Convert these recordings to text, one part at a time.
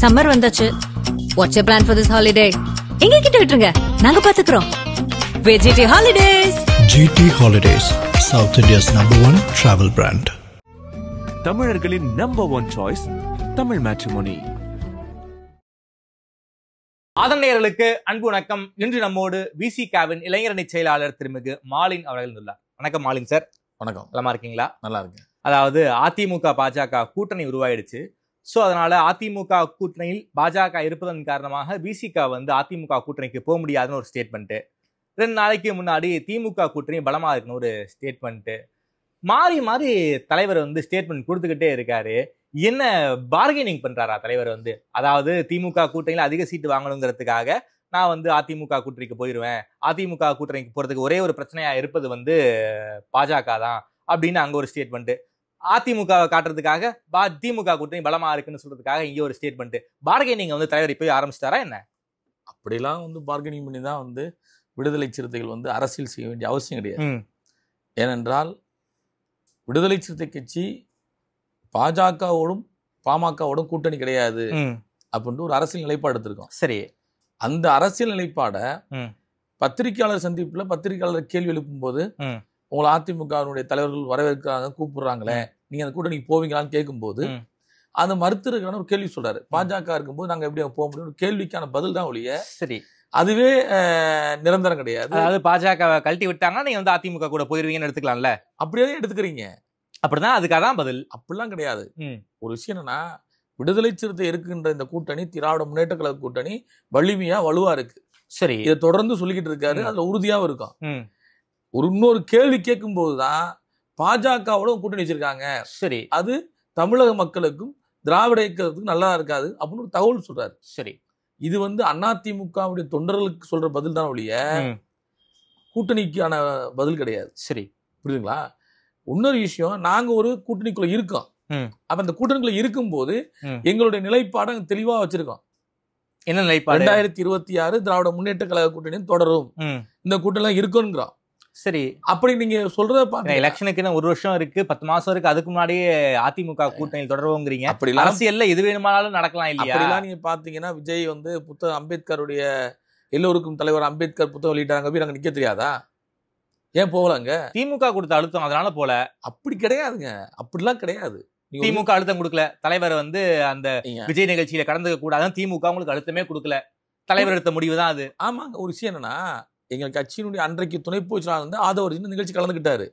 Summer வந்தாச்சு. What's your plan for this holiday? எங்க கிட்ட விட்டுருங்க, நாங்க பாத்துக்கிறோம். GT Holidays. GT Holidays, South India's #1 travel brand. தமிழர்களின் #1 சாய்ஸ் தமிழ் மேட்ரிமோனி. ஆதரணையர்களுக்கு அன்பு வணக்கம். இன்று நம்மோடு விசிகாவின் இளைஞரணி செயலாளர் திருமிகு மாலின் அவர்கள் உள்ளார். வணக்கம் மாலின் சார். வணக்கம். நலமா இருக்கீங்களா? நல்லா இருக்கு. அதாவது அதிமுக பாஜக கூட்டணி உருவாயிடுச்சு. ஸோ அதனால அதிமுக கூட்டணியில் பாஜக இருப்பதன் காரணமாக விசிகா அதிமுக கூட்டணிக்கு போக முடியாதுன்னு ஒரு ஸ்டேட்மெண்ட்டு. 2 நாளைக்கு முன்னாடி திமுக கூட்டணி பலமா இருக்குன்னு ஒரு ஸ்டேட்மெண்ட்டு. மாறி மாறி தலைவர் ஸ்டேட்மெண்ட் கொடுத்துக்கிட்டே இருக்காரு. என்ன பார்கெனிங் பண்றாரா தலைவர்? அதாவது திமுக கூட்டணியில் அதிக சீட்டு வாங்கணுங்கிறதுக்காக நான் அதிமுக கூட்டணிக்கு போயிடுவேன், அதிமுக கூட்டணிக்கு போறதுக்கு ஒரே ஒரு பிரச்சனையா இருப்பது பாஜக தான் அப்படின்னு அங்க ஒரு ஸ்டேட்மெண்ட். அதிமுக காட்டுறதுக்காக திமுக கூட்டணி பலமா இருக்குன்னு சொல்றதுக்காக இங்க ஒரு ஸ்டேட்மெண்ட். பார்கெனிங் தலைவர் இப்போயே ஆரம்பிச்சிட்டாரா என்ன? அப்படிலாம் பார்கெனிங் பண்ணி தான் விடுதலை சிறுத்தைகள் அரசியல் செய்ய வேண்டிய அவசியம் கிடையாது. ஏனென்றால் விடுதலை சிறுத்தை கட்சி பாஜகவோடும் பாமகவோடும் கூட்டணி கிடையாது அப்படின்ட்டு ஒரு அரசியல் நிலைப்பாடு எடுத்திருக்கோம். சரி, அந்த அரசியல் நிலைப்பாட பத்திரிகையாளர் சந்திப்புல பத்திரிகையாளர் கேள்வி எழுப்பும் போது உங்களை அதிமுகவினுடைய தலைவர்கள் வரவேற்கிறாங்க, கூப்பிடுறாங்களே, நீங்க அந்த கூட்டணிக்கு போவீங்களான்னு கேட்கும்போது அந்த மறுத்திருக்கான ஒரு கேள்வி சொல்றாரு. பாஜக இருக்கும்போது நாங்க எப்படி போக முடியும்? ஒரு கேள்விக்கான பதில் தான் ஒழிய சரி அதுவே நிரந்தரம் கிடையாது. அதாவது பாஜக கழட்டி விட்டாங்கன்னா நீங்க அதிமுக கூட போயிருவீங்கன்னு எடுத்துக்கலாம்ல. அப்படியே எடுத்துக்கிறீங்க. அப்படிதான், அதுக்காக தான் பதில். அப்படிலாம் கிடையாது. ஒரு விஷயம் என்னன்னா, விடுதலை சிறுத்தை இருக்கின்ற இந்த கூட்டணி திராவிட முன்னேற்ற கழக கூட்டணி வலிமையா வலுவா இருக்கு. சரி, இதை தொடர்ந்து சொல்லிக்கிட்டு இருக்காரு. அதுல உறுதியாவும் இருக்கும். இன்னொரு கேள்வி கேட்கும் போதுதான் பாஜகவோட கூட்டணி வச்சிருக்காங்க, சரி, அது தமிழக மக்களுக்கும் திராவிட இயக்கத்துக்கும் நல்லா இருக்காது அப்படின்னு ஒரு தகவல் சொல்றாரு. சரி, இது அதிமுகவுடைய தொண்டர்களுக்கு சொல்ற பதில் தான் ஒழிய கூட்டணிக்கான பதில் கிடையாது. சரி, புரியுதுங்களா? இன்னொரு விஷயம், நாங்க ஒரு கூட்டணிக்குள்ள இருக்கோம். அப்ப அந்த கூட்டணிக்குள்ள இருக்கும் போது எங்களுடைய நிலைப்பாடு தெளிவா வச்சிருக்கோம். என்ன நிலைப்பாடு? 2026 திராவிட முன்னேற்ற கழக கூட்டணி தொடரும், இந்த கூட்டணி இருக்குங்கிறோம். சரி, அப்படி நீங்க சொல்றத பாருங்க. எலெக்ஷனுக்கு 1 வருஷம் இருக்கு, 10 மாசம் இருக்கு, அதுக்கு முன்னாடியே அதிமுக கூட்டணியில் தொடருவோங்கிறீங்க. அப்படி அரசியல்ல எது வேணுமானாலும் நடக்கலாம் இல்லையா? அப்படிலாம் நீங்க பாத்தீங்கன்னா விஜய் புத்தகம் அம்பேத்கருடைய எல்லோருக்கும் தலைவர் அம்பேத்கர் புத்தகம் வெளியிட்டாங்க, போய் நாங்க நிக்க தெரியாதா? ஏன் போகலாங்க? திமுக கொடுத்த அழுத்தம், அதனால போல. அப்படி கிடையாதுங்க, அப்படிலாம் கிடையாது. திமுக அழுத்தம் கொடுக்கல, தலைவர் அந்த விஜய் நிகழ்ச்சியில கலந்துக்க கூடாது, திமுக உங்களுக்கு அழுத்தமே கொடுக்கல, தலைவர் எடுத்த முடிவு தான் அது. ஆமாங்க. ஒரு விஷயம் என்னன்னா, எங்கள் கட்சியினுடைய அன்றைக்கு துணை பொதுச்செயலாளர் ஆதவர் நிகழ்ச்சி கலந்துக்கிட்டாரு.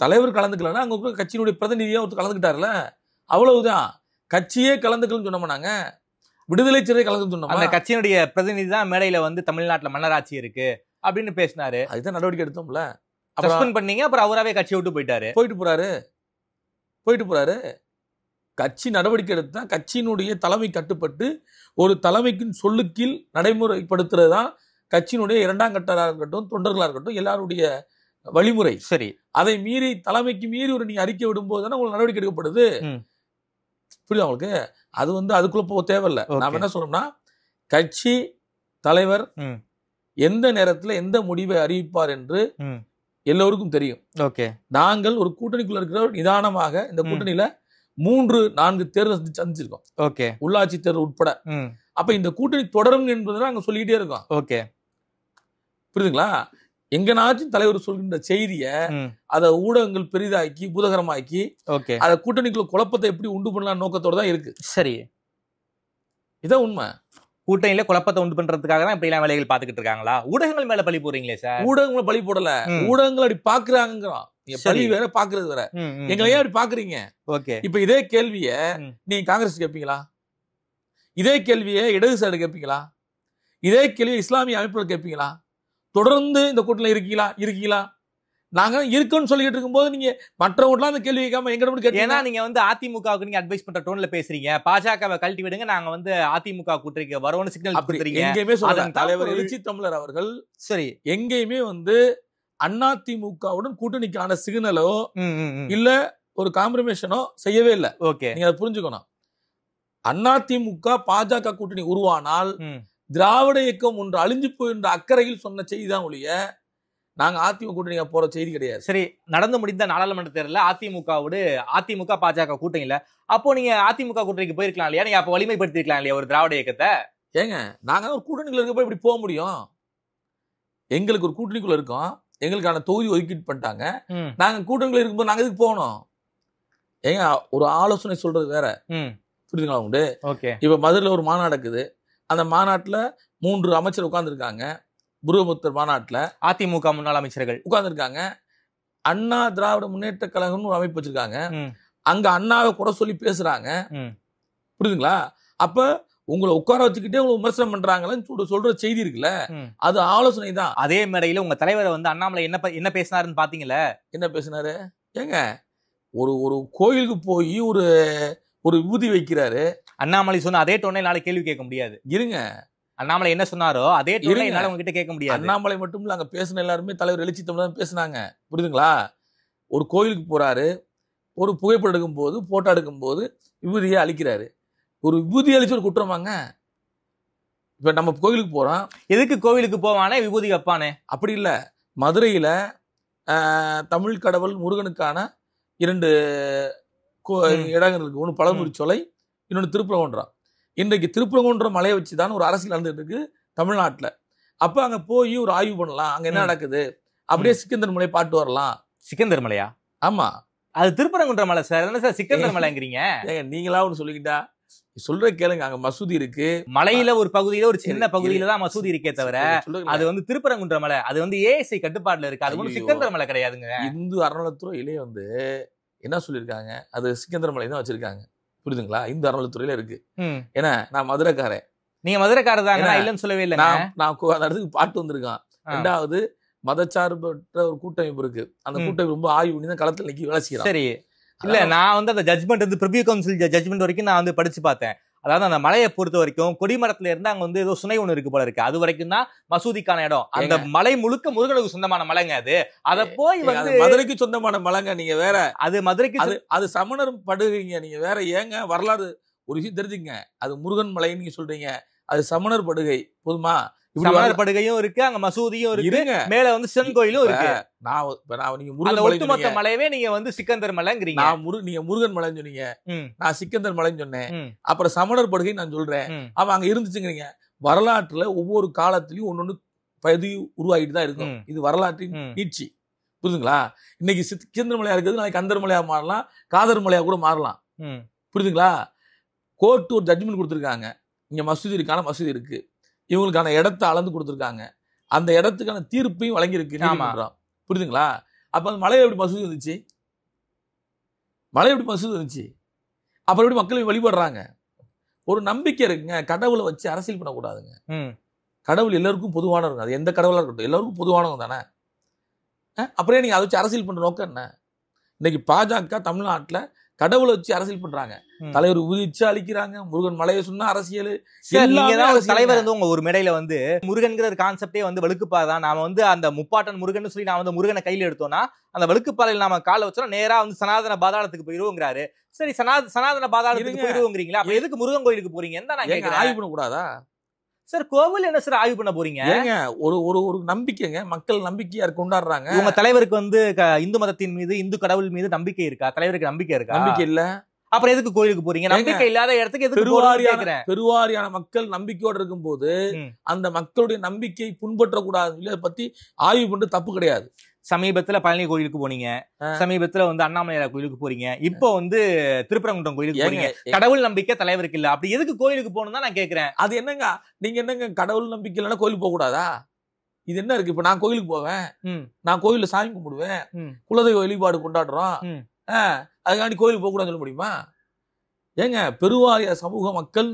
தலைவர் கலந்துக்கலன்னா அங்க கட்சியினுடைய பிரதிநிதியா ஒருத்தர் கலந்துக்கிட்டாருல, அவ்வளவுதான். கட்சியே கலந்துக்கலன்னு சொன்னோமா? நாங்க விடுதலை சிறை கலந்து சொன்னோம். அந்த கட்சியினுடைய பிரதிநிதி தான் மேடையில தமிழ்நாட்டுல மன்னராட்சி இருக்கு அப்படின்னு பேசினாரு. அதுதான் நடவடிக்கை எடுத்தோம்ல. சஸ்பெண்ட் பண்ணீங்க, அப்புறம் அவராவே கட்சியை விட்டு போயிட்டு போறாரு. கட்சி நடவடிக்கை எடுத்தா கட்சியினுடைய தலைமை கட்டுப்பட்டு ஒரு தலைமைக்கு சொல்லுக்கீழ் நடைமுறைப்படுத்துறது தான் கட்சியினுடைய 2ஆம் கட்டராக இருக்கட்டும், தொண்டர்களா இருக்கட்டும், எல்லாருடைய வழிமுறை. சரி, அதை மீறி தலைமைக்கு மீறி நீங்க அறிக்கை விடும்போது தானே உங்களுக்கு நடவடிக்கை எடுக்கப்படுது. புரியுது உங்களுக்கு? அது அதுக்குள்ள போக தேவையில்லை. நாம என்ன சொல்லணும்னா, கட்சி தலைவர் எந்த நேரத்துல எந்த முடிவை அறிவிப்பார் என்று எல்லோருக்கும் தெரியும். நாங்கள் ஒரு கூட்டணிக்குள்ள இருக்கிற நிதானமாக இந்த கூட்டணியில 3-4 தேர்தல் சந்திச்சிருக்கோம், உள்ளாட்சி தேர்தல் உட்பட. அப்ப இந்த கூட்டணி தொடரும் என்பதை நாங்க சொல்லிக்கிட்டே இருக்கோம். புரியுதுங்களா? எங்கனாச்சும் தலைவர் சொல்கின்ற செய்திய அத ஊடகங்கள் பெரிதாக்கி பூதகரமாக்கி அத கூட்டணிக்குள்ள குழப்பத்தை எப்படி உண்டு பண்ணலாம் நோக்கத்தோட தான் இருக்கு. சரி, இதான் உண்மை. கூட்டணியில குழப்பத்தை உண்டு பண்றதுக்காக தான் இப்படி எல்லாம் வேலைகள் பாத்துக்கிட்டு இருக்காங்களா? ஊடகங்கள் மேல பழி போடுறீங்களே சார். ஊடகங்கள் பழி போடல, ஊடகங்கள் அப்படி பாக்குறாங்கிறோம். பழி வேற, பாக்குறது வேற. எங்களை ஏன் அப்படி பாக்குறீங்க? இப்ப இதே கேள்விய நீங்க காங்கிரஸ் கேட்பீங்களா? இதே கேள்வியை இடதுசாரி கேட்பீங்களா? இதே கேள்வியை இஸ்லாமிய அமைப்புகள் கேட்பீங்களா? தொடர்ந்து இந்த கூட்டணியில இருக்கீங்களா? நாங்க இருக்கோம்னு சொல்லிட்டு இருக்கும்போது நீங்க மற்றவங்களாம் அந்த கேள்வி கேட்காம எங்க கேட்டீங்க? ஏன்னா நீங்க அதிமுகவுக்கு நீங்க அட்வைஸ் பண்ற டோன்ல பேசுறீங்க. பாஜகவை கழட்டி விடுங்க, நாங்க அதிமுக கூட்டணிக்கு வரோம்னு சிக்னல் கொடுக்குறீங்க. எங்கேயுமே சொல்றாங்க தலைவர் எழுச்சி தமிழர் அவர்கள். சரி, எங்கேயுமே அதிமுகவுடன் கூட்டணிக்கான சிக்னலோ இல்ல ஒரு காம்ப்ரமைஷனோ செய்யவே இல்லை. நீங்க அதை புரிஞ்சுக்கணும். அதிமுக பாஜக கூட்டணி உருவானால் திராவிட இயக்கம் ஒன்று அழிஞ்சு போயின்ற அக்கறையில் சொன்ன செய்திதான் ஒழிய நாங்க அதிமுக கூட்டணி போற செய்தி கிடையாது. சரி, நடந்து முடிந்த நாடாளுமன்ற தேர்தலில் அதிமுக பாஜக கூட்டணி இல்ல, அப்போ நீங்க அதிமுக கூட்டணிக்கு போயிருக்கலாம் இல்லையா? நீங்க அப்ப வலிமைப்படுத்திருக்கலாம் இல்லையா ஒரு திராவிட இயக்கத்தை? ஏங்க நாங்க ஒரு கூட்டணிக்குள்ள இருக்கப்ப இப்படி போக முடியும்? எங்களுக்கு ஒரு கூட்டணிக்குள்ள இருக்கோம், எங்களுக்கான தொகுதி ஒதுக்கீடு பண்ணிட்டாங்க, நாங்க கூட்டணிக்குள்ள இருக்கும்போது நாங்க எதுக்கு போகணும்? ஏங்க ஒரு ஆலோசனை சொல்றது வேற, புரியுதுங்களா உண்டு? இப்ப மதுரையில ஒரு மாநாடு இருக்குது, அந்த மாநாட்டுல 3 அமைச்சர் உட்கார்ந்துருக்காங்க. புருவமுத்தர் மாநாட்டுல அதிமுக முன்னாள் அமைச்சர்கள் உட்கார்ந்துருக்காங்க. அண்ணா திராவிட முன்னேற்ற கழகம்னு ஒரு அமைப்பு வச்சிருக்காங்க, அங்க அண்ணாவை குறை சொல்லி பேசுறாங்க, புரியுதுங்களா? அப்ப உங்களை உட்கார வச்சுக்கிட்டே உங்களை விமர்சனம் பண்றாங்கன்னு சொல்ற செய்தி இருக்குல்ல, அது ஆலோசனை தான். அதே மேடையில உங்க தலைவர் வந்து அண்ணாமலை என்ன பேசினாருன்னு பாத்தீங்களா? என்ன பேசினாரு? ஏங்க ஒரு கோயிலுக்கு போய் ஒரு விபூதி வைக்கிறாரு. அண்ணாமலை சொன்ன அதே டோனை நாளை கேள்வி கேட்க முடியாது. இருங்க, அண்ணாமலை என்ன சொன்னாரோ அதே டோனை என்னால உங்ககிட்ட கேட்க முடியாது. அண்ணாமலை மட்டும் இல்ல, அங்க பேசின எல்லாருமே தலைவர் எழுச்சி தமிழ் பேசினாங்க, புரியுதுங்களா? ஒரு கோயிலுக்கு போறாரு, ஒரு புகைப்படம் எடுக்கும் போது போட்டோ எடுக்கும் போது விபூதியை அழிக்கிறாரு. ஒரு விபூதி அழிச்சு ஒரு குற்றமாங்க? இப்ப நம்ம கோயிலுக்கு போறோம், எதுக்கு கோவிலுக்கு போவானே விபூதி வைப்பானே? அப்படி இல்ல. மதுரையில தமிழ் கடவுள் முருகனுக்கான 2 இடங்கள் இருக்கு. ஒன்று பழமுதிர் சோலை, இன்னொன்று திருப்பரங்குன்றம். இன்றைக்கு திருப்பரங்குன்றம் மலையை வச்சுதான் ஒரு அரசியல் நடந்துட்டு இருக்கு தமிழ்நாட்டுல. அப்ப அங்க போய் ஒரு ஆய்வு பண்ணலாம், அங்க என்ன நடக்குது, அப்படியே சிக்கந்தர் மலை பாட்டு வரலாம். சிக்கந்தர் மலையா? ஆமா, அது திருப்பரங்குன்றம் மலை சார். என்ன சார் சிக்கந்தர் மலைங்கிறீங்க? நீங்களா ஒன்று சொல்லிக்கிட்டா சொல்ற கேளுங்க. அங்க மசூதி இருக்கு, மலையில ஒரு பகுதியில, ஒரு சின்ன பகுதியில தான் மசூதி இருக்கே தவிர அது வந்து திருப்பரங்குன்ற மலை, அது வந்து ஏஎஸ்ஐ கட்டுப்பாட்டுல இருக்கு. அது வந்து சிக்கந்தர் மலை கிடையாதுங்க. இந்து அறநிலைத்துறையிலே வந்து என்ன சொல்லியிருக்காங்க, அது சிக்கந்தர் மலை தான் வச்சிருக்காங்க, புரியுதுங்களா? இந்து அறநிலைத்துறையில இருக்கு. ஏன்னா நான் மதுரைக்காரன், நீங்க மதுரைக்காரர் தாங்க, இல்லன்னு சொல்லவே இல்லை. நான் அந்த இடத்துக்கு பாட்டு வந்திருக்கான். 2வது மதச்சார்பற்ற ஒரு கூட்டமைப்பு இருக்கு, அந்த கூட்டமைப்பு ரொம்ப ஆய்வு பண்ணி தான் களத்தில் நிக்கி வேலை செய்யறாங்க. சரி, இல்ல நான் வந்து அந்த ஜட்மெண்ட் வந்து பிரிவியூ கவுன்சில் ஜட்மெண்ட் வரைக்கும் நான் வந்து படிச்சு பார்த்தேன். அதாவது அந்த மலையை பொறுத்த வரைக்கும் கொடிமரத்துல இருந்து அங்க வந்து ஏதோ சுனை ஒண்ணு இருக்கு போல இருக்கு, அது வரைக்கும் தான் மசூதிக்கான இடம். அந்த மலை முழுக்க முருகனுக்கு சொந்தமான மலைங்க அது. அத போய் வந்து மதுரைக்கு சொந்தமான மலைங்க, நீங்க வேற. அது மதுரைக்கு அது சமணர் படுகைங்க, நீங்க வேற. ஏங்க வரலாறு ஒரு விஷயம் தெரிஞ்சுங்க, அது முருகன் மலைன்னு நீங்க சொல்றீங்க, அது சமணர் படுகை. போதுமா? சமணர் படுகையும் இருக்கு, அங்க மசூதியும் இருக்கு, மேல வந்து சிவன் கோயிலும் இருக்கு. நீங்க முருகன் ஒட்டுமொத்த மலையவே நீங்க வந்து சிக்கந்தர் மலைங்கிறீங்க. நீங்க முருகன் மலைன்னு சொன்னீங்க, நான் சிக்கந்தர் மலைன்னு சொன்னேன். அப்புறம் சமணர் படுகை நான் சொல்றேன், அவன் அங்க இருந்துச்சுங்கிறீங்க. வரலாற்றுல ஒவ்வொரு காலத்திலயும் ஒன்னொன்னு பகுதி உருவாகிட்டு தான் இருக்கும். இது வரலாற்றின் நீட்சி, புரியுதுங்களா? இன்னைக்கு சிக்கந்தர் மலையா இருக்குது, நாளைக்கு கந்தர் மலையா மாறலாம், காதர் மலையா கூட மாறலாம், புரியுதுங்களா? கோர்ட் ஒரு ஜட்ஜ்மெண்ட் கொடுத்துருக்காங்க, இங்க மசூதி இருக்கான மசூதி இருக்கு, இவங்களுக்கான இடத்தை அளந்து கொடுத்துருக்காங்க, அந்த இடத்துக்கான தீர்ப்பையும் வழங்கியிருக்கு, புரியுதுங்களா? அப்ப அந்த மலை எப்படி மசூதி வந்துச்சு? அப்புறம் எப்படி மக்கள் வழிபடுறாங்க? ஒரு நம்பிக்கை இருக்குங்க. கடவுளை வச்சு அரசியல் பண்ணக்கூடாதுங்க. கடவுள் எல்லாருக்கும் பொதுவானவங்க, அது எந்த கடவுளா இருக்கட்டும், எல்லாருக்கும் பொதுவானவங்க தானே. அப்புறம் நீங்க அதை வச்சு அரசியல் பண்ற நோக்கம் என்ன? இன்னைக்கு பாஜக தமிழ்நாட்டுல கடவுளை வச்சு அரசியல் பண்றாங்க, தலைவர் உதிச்சு அழிக்கிறாங்க, முருகன் மலையை சொன்னா அரசியல். தலைவர் வந்து உங்க ஒரு மேடையில வந்து முருகன்கிற ஒரு கான்செப்டே வந்து வழுக்குப்பாதான், நாம வந்து அந்த முப்பாட்டன் முருகன் சொல்லி நான் வந்து முருகனை கையில எடுத்தோம்னா அந்த வழுக்குப்பாறையில் நாம காலை வச்சோம் நேரா வந்து சனாதன பாதாளத்துக்கு போயிருவோங்கிறாரு. சரி, சனாதன பாதாளத்துக்கு போயிருவோங்கிறீங்களா? அப்ப எதுக்கு முருகன் கோயிலுக்கு போறீங்க? ஆய்வு பண்ண கூடாதா சார்? கோவில் என்ன சார் ஆய்வு பண்ண போறீங்க? ஒரு நம்பிக்கைங்க, மக்கள் நம்பிக்கையா கொண்டாடுறாங்க. உங்க தலைவருக்கு வந்து இந்து மதத்தின் மீது, இந்து கடவுள் மீது நம்பிக்கை இருக்கா? தலைவருக்கு நம்பிக்கை இருக்கா? நம்பிக்கை இல்ல, அப்புறம் எதுக்கு கோயிலுக்கு போறீங்க? நம்பிக்கை இல்லாத இடத்துக்கு எதுக்கு? பெருவாரியான மக்கள் நம்பிக்கையோடு இருக்கும் போது அந்த மக்களுடைய நம்பிக்கை புண்பற்றக்கூடாது, அதை பத்தி ஆய்வு பண்ணி தப்பு கிடையாது. சமீபத்துல பழனி கோயிலுக்கு போனீங்க, சமீபத்துல வந்து அண்ணாமலையார் கோயிலுக்கு போறீங்க, இப்போ வந்து திருப்பரங்குன்றம் கோயிலுக்கு போறீங்க. கடவுள் நம்பிக்கை தலைவருக்கு இல்ல, அப்படி எதுக்கு கோயிலுக்கு போகணும் தான் நான் கேக்குறேன். அது என்னங்க, நீங்க என்னங்க கடவுள் நம்பிக்கை இல்லைன்னா கோயிலுக்கு போக கூடாதா? இது என்ன இருக்கு? இப்ப நான் கோயிலுக்கு போவேன், நான் கோயில்ல சாமி கும்பிடுவேன், குலதெய்வ வழிபாடு கொண்டாடுறோம், அதுக்காண்டி கோயிலுக்கு போக கூடாதுன்னு சொல்ல முடியுமா? ஏங்க பெருவாரிய சமூக மக்கள்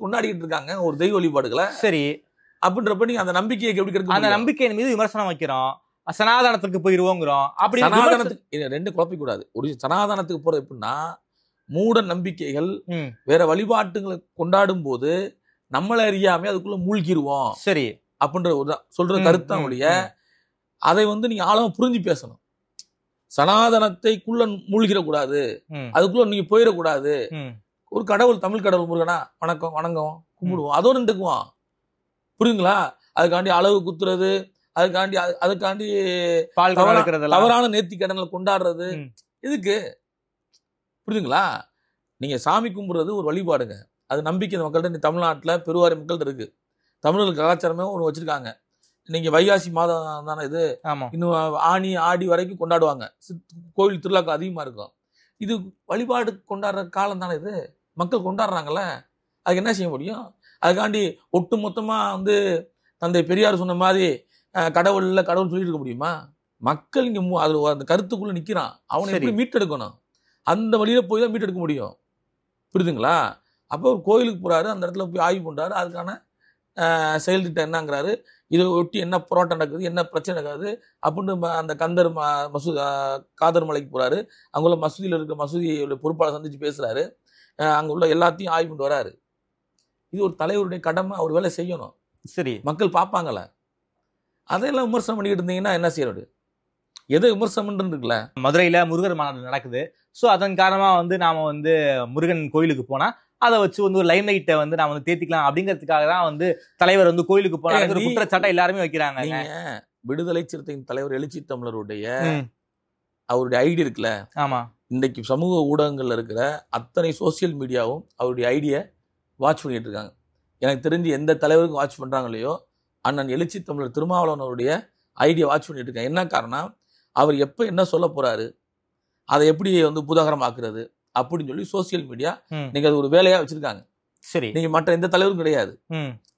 கொண்டாடிட்டு இருக்காங்க ஒரு தெய்வ வழிபாடுகளை. சரி, அப்படின்றப்ப நீங்க அந்த நம்பிக்கையை எப்படி கிடைக்கும்? அந்த நம்பிக்கையின் மீது விமர்சனம் வைக்கிறோம், சனாதனத்துக்கு போயிருவோங்கிறோம். அப்படி சனாதனத்துக்கு ரெண்டு குழப்பிக்க கூடாது. ஒரு சனாதனத்துக்கு போறது எப்படின்னா, மூட நம்பிக்கைகள் வேற வழிபாட்டுகளை கொண்டாடும் போது நம்மள அறியாம அதுக்குள்ள மூழ்கிடுவோம். சரி, அப்படின்ற சொல்ற கருத்தான் ஒழிய அதை வந்து நீங்க ஆழமா புரிஞ்சு பேசணும். சனாதனத்தைக்குள்ள மூழ்கிடக்கூடாது, அதுக்குள்ள நீங்க போயிடக்கூடாது. ஒரு கடவுள், தமிழ் கடவுள் முருகனா வணக்கம் கும்பிடுவோம், அதோட நின்றுக்குவோம், புரியுதுங்களா? அதுக்காண்டி அளவு குத்துறது, அதுக்காண்டி பால் குடம் எடுக்கிறதெல்லாம் தவறான நேர்த்தி கடனை கொண்டாடுறது இதுக்கு புரியுதுங்களா? நீங்க சாமி கும்பிடுறது ஒரு வழிபாடுங்க, அது நம்பிக்கை மக்கள்கிட்ட. தமிழ்நாட்டில் பெருவாரி மக்கள்கிட்ட இருக்கு. தமிழர்கள் கலாச்சாரமே ஒன்று வச்சிருக்காங்க. நீங்க வைகாசி மாதம் தானே இது, இன்னும் ஆனி ஆடி வரைக்கும் கொண்டாடுவாங்க. கோவில் திருவிழாக்கள் அதிகமா இருக்கும். இது வழிபாடு கொண்டாடுற காலம் தானே இது, மக்கள் கொண்டாடுறாங்கல்ல, அதுக்கு என்ன செய்ய முடியும்? அதுக்காண்டி ஒட்டு மொத்தமா வந்து தந்தை பெரியார் சொன்ன மாதிரி கடவுள் சொல்லிட்டு இருக்க முடியுமா? மக்கள் இங்க அது அந்த கருத்துக்குள்ள நிக்கிறான், அவனை எப்படி மீட்டெடுக்கணும்? அந்த வழியில போய் தான் மீட்டெடுக்க முடியும். புரியுதுங்களா? அப்போ ஒரு கோயிலுக்கு போறாரு, அந்த இடத்துல போய் ஆய்வு பண்றாரு, அதுக்கான செயல் திட்டம் என்னங்கிறாரு, இதை ஒட்டி என்ன போராட்டம் நடக்குது, என்ன பிரச்சனை நடக்குது அப்படின்னு அந்த கந்தர் காதர் மலைக்கு போறாரு. அங்குள்ள மசூதியில் இருக்க மசூதியோட பொறுப்பாளர் சந்திச்சு பேசுறாரு. அங்க உள்ள எல்லாத்தையும் ஆய்வு பண்ணிட்டு வராரு. இது ஒரு தலைவருடைய கடமை, அவர் வேலை செய்யணும். சரி, மக்கள் பார்ப்பாங்கல்ல, அதையெல்லாம் விமர்சனம் பண்ணிக்கிட்டு இருந்தீங்கன்னா என்ன செய்யறது? எதை விமர்சனம் இருக்குல்ல. மதுரையில முருகர் மாநாடு நடக்குது. ஸோ அதன் காரணமா வந்து நாம வந்து முருகன் கோயிலுக்கு போனா அதை வச்சு வந்து ஒரு லைம் லைட்டை வந்து நாம வந்து தேத்திக்கலாம் அப்படிங்கிறதுக்காக தான் வந்து தலைவர் வந்து கோயிலுக்கு போனா ஒரு குற்றச்சாட்டை எல்லாருமே வைக்கிறாங்க. விடுதலை சிறுத்தையின் தலைவர் எழுச்சி தமிழருடைய அவருடைய ஐடி இருக்குல்ல, ஆமா, இன்றைக்கு சமூக ஊடகங்கள்ல இருக்கிற அத்தனை சோசியல் மீடியாவும் அவருடைய ஐடியை வாட்ச் பண்ணிட்டு இருக்காங்க. எனக்கு தெரிஞ்சு எந்த தலைவருக்கும் வாட்ச் பண்றாங்க இல்லையோ, அண்ணன் எழுச்சி தமிழர் திருமாவளவன் அவருடைய ஐடியா வாட்ச் பண்ணிட்டு இருக்காங்க. என்ன காரணம்? அவர் எப்ப என்ன சொல்ல போறாரு, அதை எப்படி வந்து புதாகரமாக்குறது அப்படின்னு சொல்லி சோசியல் மீடியா நீங்க அது ஒரு வேலையா வச்சிருக்காங்க. சரி, நீங்க மற்ற எந்த தலைவரும் கிடையாது.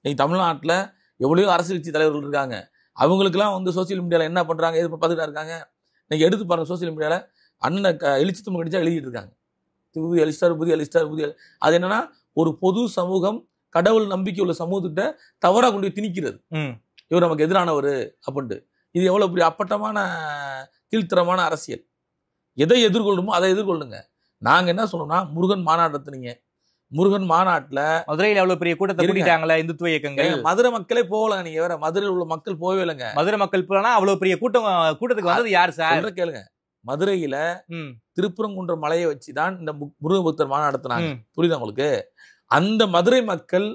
நீங்க தமிழ்நாட்டுல எவ்வளவோ அரசியல் கட்சி தலைவர்கள் இருக்காங்க, அவங்களுக்கு எல்லாம் வந்து சோசியல் மீடியால என்ன பண்றாங்க எது பார்த்துட்டு இருக்காங்க. நீங்க எடுத்து பாருங்க, சோசியல் மீடியால அண்ணன் எழுச்சி தமிழ் கடிச்சா எழுதிட்டு இருக்காங்க, புதிய அலிஸ்டார் புதிய அலிஸ்டார் புதிய. அது என்னன்னா ஒரு பொது சமூகம் கடவுள் நம்பிக்கை உள்ள சமூகத்திட்ட தவறா கொண்டு திணிக்கிறது, இவர் நமக்கு எதிரானவர் அப்படின்ட்டு. இது எவ்வளவு பெரிய அப்பட்டமான கீழ்த்தரமான அரசியல். எதை எதிர்கொள்ளணுமோ அதை எதிர்கொள்ளுங்க. நாங்க என்ன சொல்லணும்னா, முருகன் மாநாடு நடத்துனீங்க, முருகன் மாநாட்டுல மதுரையில் எவ்வளவு பெரிய கூட்டத்தை கூட்டிட்டாங்களா இந்துத்துவ இயக்கங்கள். மதுரை மக்களே போகல, நீங்க வேற மதுரையில் உள்ள மக்கள் போகவே இல்லைங்க. மதுரை மக்கள் போனா அவ்வளவு பெரிய கூட்டத்துக்கு வந்தது யார் சார்? கேளுங்க, மதுரையில திருப்பரங்குன்ற மலையை வச்சுதான் இந்த முருக பக்தர் மாநாடு நடத்தினாங்க. புரியுதா உங்களுக்கு? அந்த மதுரை மக்கள்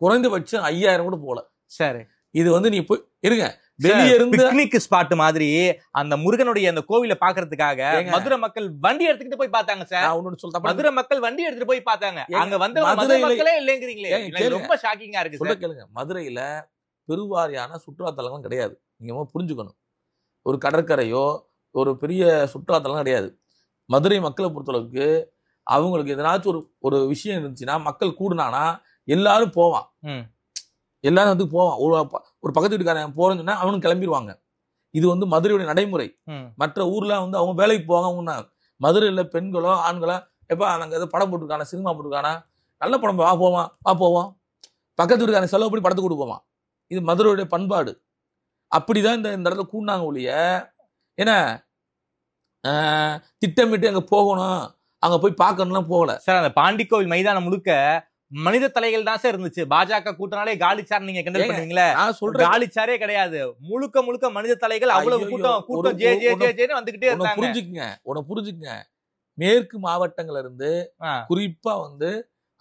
குறைந்தபட்சம் 5000 கூட போகல. சரி, இது வந்து நீ போய் இருங்க, வெளியே இருந்து பிக்னிக் ஸ்பாட் மாதிரி அந்த முருகனுடைய அந்த கோவிலை பாக்குறதுக்காக மதுரை மக்கள் வண்டி எடுத்துக்கிட்டு போய் பார்த்தாங்க சார். மதுரை மக்கள் வண்டி எடுத்துட்டு போய் பார்த்தாங்க. அங்க வந்து மதுரை மக்களே இல்லைங்கிறீங்களே, ரொம்ப ஷாக்கிங்கா இருக்கு. சொல்ல கேளுங்க, மதுரையில பெருவாரியான சுற்றுலா தலங்களும் கிடையாது. நீங்க புரிஞ்சுக்கணும், ஒரு கடற்கரையோ ஒரு பெரிய சுற்றுலா தலம் கிடையாது. மதுரை மக்களை பொறுத்தளவுக்கு அவங்களுக்கு எதனாச்சும் ஒரு விஷயம் இருந்துச்சுன்னா, மக்கள் கூடுனானா எல்லாரும் போவான், எல்லாரும் வந்து போவான். ஒரு பக்கத்து வீட்டுக்காரன் போறேன்னு சொன்னா அவனும் கிளம்பிடுவாங்க. இது வந்து மதுரையுடைய நடைமுறை. மற்ற ஊர்ல வந்து அவங்க வேலைக்கு போவாங்க. அவங்க மதுரையில பெண்களோ ஆண்களோ எப்ப நாங்க ஏதோ படம் போட்டிருக்கானா, சினிமா போட்டிருக்கானா, நல்ல படம் வா போவோம், பக்கத்து வீட்டுக்காரன் செலவு பண்ணி படத்துக்கு கூட்டு போவான். இது மதுரையுடைய பண்பாடு. அப்படிதான் இந்த இடத்துல கூண்டாங்க ஒழிய ஏன்னா திட்டமிட்டு அங்க போகணும், அங்க போய் பார்க்கணும்லாம் போகல சார். அந்த பாண்டி கோவில் மைதானம் முழுக்க மனித தலைகள் தான் சார் இருந்துச்சு. பாஜக கூட்டனாலே காலிச்சார் நீங்க கிண்டல் பண்ணுவீங்களே, காலிச்சாரே கிடையாது, முழுக்க முழுக்க மனித தலைகள். அவ்வளவு கூட்டம் ஜே ஜே ஜே ஜேன்னு வந்துகிட்டே இருந்தாங்க. புரிஞ்சுக்குங்க, மேற்கு மாவட்டங்கள்ல இருந்து குறிப்பா வந்து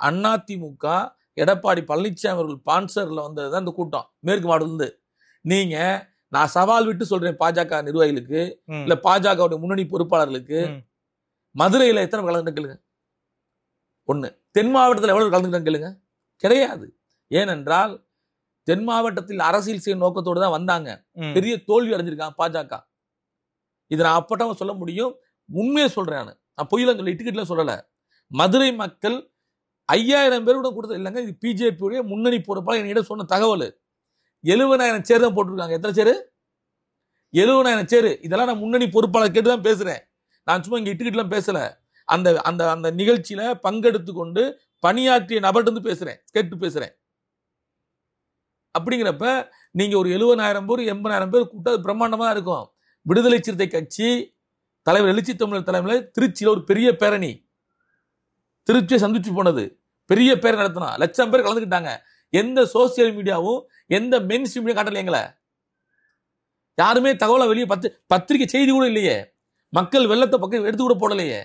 அதிமுக எடப்பாடி பழனிசாமி அவர்கள் ஸ்பான்சர்ல வந்ததுதான் இந்த கூட்டம். மேற்கு மாவட்டத்துல இருந்து நீங்க, நான் சவால் விட்டு சொல்றேன், பாஜக நிர்வாகிகளுக்கு இல்ல பாஜக முன்னணி பொறுப்பாளர்களுக்கு, மதுரையில எத்தனை கலந்து கேளுங்க. ஒண்ணு, தென் மாவட்டத்தில் எவ்வளவு கலந்துக்கிட்டாங்க கேளுங்க. கிடையாது. ஏனென்றால் தென் மாவட்டத்தில் அரசியல் செய்யும் நோக்கத்தோடு தான் வந்தாங்க. பெரிய தோல்வி அடைஞ்சிருக்காங்க பாஜக. இதை நான் அப்பட்டமா சொல்ல முடியும், உண்மையை சொல்றேன். நான் பொய்யெல்லாம் சொல்ல, டிக்கெட்ல சொல்லல. மதுரை மக்கள் 5000 பேர் கூட கொடுத்தது இல்லைங்க. இது பிஜேபியுடைய முன்னணி பொறுப்பாளர் என்னிடம் சொன்ன தகவல். 70,000 சேர் தான் போட்டிருக்காங்க. எத்தனை சேரு? 70,000 சேரு. இதெல்லாம் நான் முன்னணி பொறுப்பாளர் கேட்டு தான் பேசுறேன். நான் சும்மா இங்க டிக்கெட்லாம் பேசல. அந்த அந்த அந்த நிகழ்ச்சியில பங்கெடுத்து கொண்டு பணியாற்றிய நபர்கிட்ட பேசுறேன், கேட்டு பேசுறேன். அப்படிங்கிறப்ப நீங்க ஒரு 70,000 பேர் 80,000 பேர் கூட்ட பிரம்மாண்டமா இருக்கும். விடுதலை சிறுத்தை கட்சி தலைவர் எழுச்சி தமிழர் தலைமையில் திருச்சியில ஒரு பெரிய பேரணி, திருச்சியை சந்திச்சு போனது, பெரிய பேரணி நடத்தினா, லட்சம் பேர் கலந்துக்கிட்டாங்க. எந்த சோசியல் மீடியாவும் எந்த மெயின் ஸ்ட்ரீம் மீடியா காட்டலைங்களே, யாருமே தகவலை வெளியே பத்திரிகை செய்தி கூட இல்லையே, மக்கள் வெள்ளத்தை பக்கம் எடுத்து கூட போடலையே.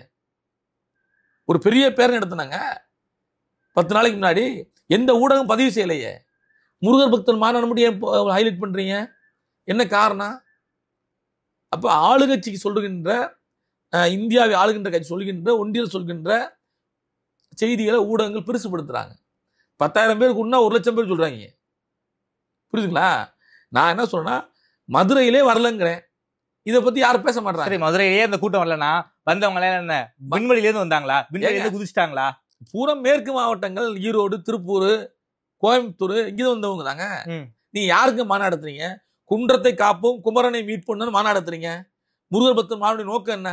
ஒரு பெரிய பேரணி நடத்தினாங்க 10 நாளைக்கு முன்னாடி, எந்த ஊடகம் பதிவு செய்யலையே. முருகர் பக்தன் மாநாடு மட்டும் ஏன் ஹைலைட் பண்றீங்க? என்ன காரணம்? அப்ப ஆளுங்கட்சிக்கு சொல்லுகின்ற, இந்தியாவை ஆளுகின்ற கட்சி சொல்கின்ற, ஒன்றியல் சொல்கின்ற செய்திகளை ஊடகங்கள் பெருசுபடுத்துறாங்க. 10,000 பேருக்கு உண்ணா 1,00,000 பேர் சொல்றாங்க. புரியுதுங்களா? நான் என்ன சொல்றேன்னா, மதுரையிலே வரலங்கிறேன். இதை பத்தி யாரும் பேச மாட்டாங்க. சரி, மதுரையிலேயே அந்த கூட்டம் வரலன்னா வந்தவங்க எல்லாம் என்ன விண்வெளியில இருந்து வந்தாங்களா? விண்வெளியில இருந்து குதிச்சிட்டாங்களா? பூரா மேற்கு மாவட்டங்கள், ஈரோடு, திருப்பூர், கோயம்புத்தூர், இங்கிருந்து வந்தவங்க தாங்க. நீங்க யாருக்கு மாநாடு நடத்துறீங்க? குன்றத்தை காப்போம், குமரனை மீட்போம்னு மாநாடு நடத்துறீங்க. முருகர் பக்தர் மாநாடு நோக்கம் என்ன?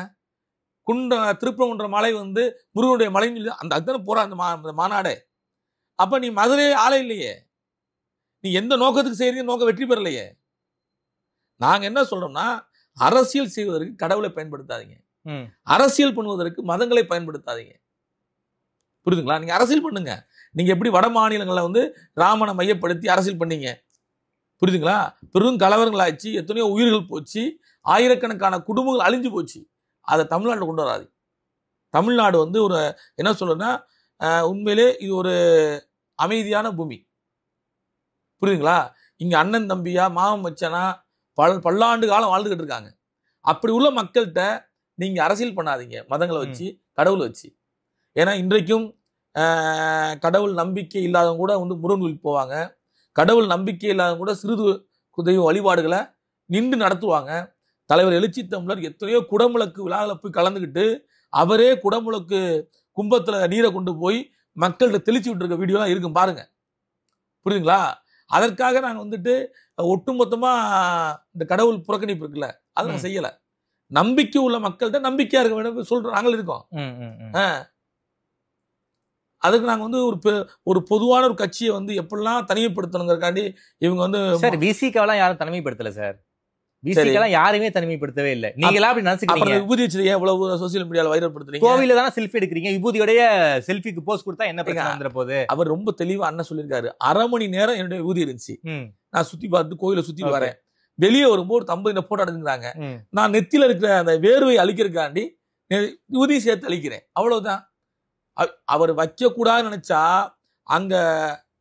திருப்பரங்குன்ற மலை வந்து முருகனுடைய மலைன்னு சொல்லி அந்த அதுதானே போற அந்த மாநாடு. அப்ப நீ மதுரை ஆளை இல்லையே, நீ எந்த நோக்கத்துக்கு செய்யறீங்க? நோக்கம் வெற்றி பெறலையே. நாங்க என்ன சொல்றோம்னா, அரசியல் செய்வதற்கு கடவுளை பயன்படுத்தாதீங்க, அரசியல் பண்ணுவதற்கு மதங்களை பயன்படுத்தாதீங்க. புரியுதுங்களா? நீங்க அரசியல் பண்ணுங்க. நீங்க எப்படி வட மாநிலங்கள்ல வந்து ராமனை மையப்படுத்தி அரசியல் பண்ணீங்க, புரியுதுங்களா? பெரும் கலவரங்கள் ஆச்சு, எத்தனையோ உயிர்கள் போச்சு, ஆயிரக்கணக்கான குடும்பங்கள் அழிஞ்சு போச்சு. அதை தமிழ்நாடு கொண்டு வராது. தமிழ்நாடு வந்து ஒரு என்ன சொல்றேன்னா, உண்மையிலே இது ஒரு அமைதியான பூமி. புரியுதுங்களா? இங்க அண்ணன் தம்பியா, மாமன் மச்சனா பல்லாண்டு காலம் வாழ்ந்துகிட்டு இருக்காங்க. அப்படி உள்ள மக்கள்கிட்ட நீங்க அரசியல் பண்ணாதீங்க, மதங்களை வச்சு, கடவுளை வச்சு. ஏன்னா இன்றைக்கும் கடவுள் நம்பிக்கை இல்லாதவங்க கூட வந்து முருகன் கோயிலுக்கு போவாங்க. கடவுள் நம்பிக்கை இல்லாதவங்க கூட சிறு தெய்வ வழிபாடுகளை நின்று நடத்துவாங்க. தலைவர் எழுச்சி தமிழர் எத்தனையோ குடமுழக்கு விழாவில் போய் கலந்துக்கிட்டு அவரே குடமுழக்கு கும்பத்துல நீரை கொண்டு போய் மக்கள்கிட்ட தெளிச்சு விட்டு இருக்க வீடியோலாம் இருக்கும், பாருங்க. புரியுதுங்களா? அதற்காக நாங்க வந்துட்டு ஒட்டுமொத்தமா இந்த கடவுள் புறக்கணிப்பு இருக்குல்ல, அதை நாங்க செய்யல. நம்பிக்கை உள்ள மக்கள்கிட்ட நம்பிக்கையா இருக்க வேண்டும் சொல்றோம், நாங்கள் இருக்கோம். அதுக்கு நாங்க வந்து ஒரு பொதுவான ஒரு கட்சியை வந்து எப்படிலாம் தனிமைப்படுத்தணுங்கிறக்காண்டி இவங்க வந்து சார் விசிகாவெல்லாம் யாரும் தனிமைப்படுத்தல சார். விசிகாலாம் யாருமே தனிமைப்படுத்தவே இல்லை. நீங்களா அப்படி நினைச்சுக்கிறீங்க? விபூதி வச்சு எவ்வளவு சோசியல் மீடியால வைரல் படுத்துறீங்க. கோவில தானே செல்ஃபி எடுக்கிறீங்க, விபூதியோடைய செல்ஃபிக்கு போஸ்ட் கொடுத்தா என்ன பிரச்சனை வந்துற போகுது? அவர் ரொம்ப தெளிவா அண்ணன் சொல்லியிருக்காரு. 1/2 மணி நேரம் என்னுடைய விபூதி இருந்துச்சு. நான் சுத்தி பார்த்து கோயிலை சுத்தி வரேன். வெளியே வரும்போது 50 போட்டோ எடுத்துக்கிறாங்க. நான் நெத்தியில இருக்கிற அந்த வேர்வை அழிக்கிறதுக்காண்டி விபூதி சேர்த்து அழிக்கிறேன், அவ்வளவுதான். அவர் வைக்க கூடாதுன்னு நினைச்சா அங்க